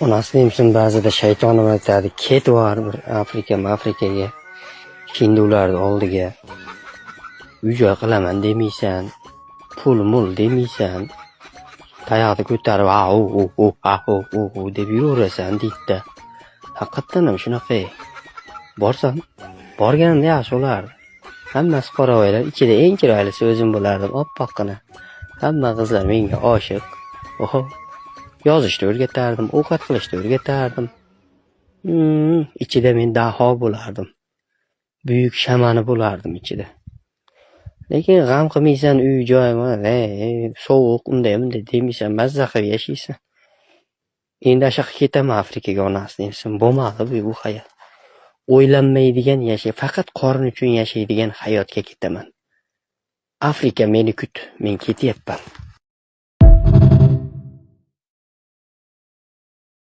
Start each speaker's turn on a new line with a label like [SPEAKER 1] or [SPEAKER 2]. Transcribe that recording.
[SPEAKER 1] Onasi deymsin ba'zida shaytonim aytadi, ket var bir Afrikaga, hindularni oldiga. Uy-joy qilaman demaysan, pul-mul demaysan, tayoqni ko'tarib u deb yuraverasan deydi-da. Haqiqatdan ham shunaqa. Borsam, borganimda yaxshi bo'lardi. Hammasi qoravoylar, ichida eng chiroylisi o'zim bo'lardim, oppoqqina. Hamma qizlar menga oshiq. Oho. Yozishni o'rgatardim, ovqat qilishni o'rgatardim. Ichida men daho bo'lardim. Buyuk shamani bo'lardim ichida. Lekin g'am qilmaysan, uy-joy, sovuq, unday demaysan, mazza qilib yashaysan. Endi ashaqa ketaman Afrikaga onasi deymsin, bo'lmadi bu hayot. O'ylanmaydigan faqat qorin uchun yashaydigan hayotga ketaman. Afrika meni kut, men ketyapman.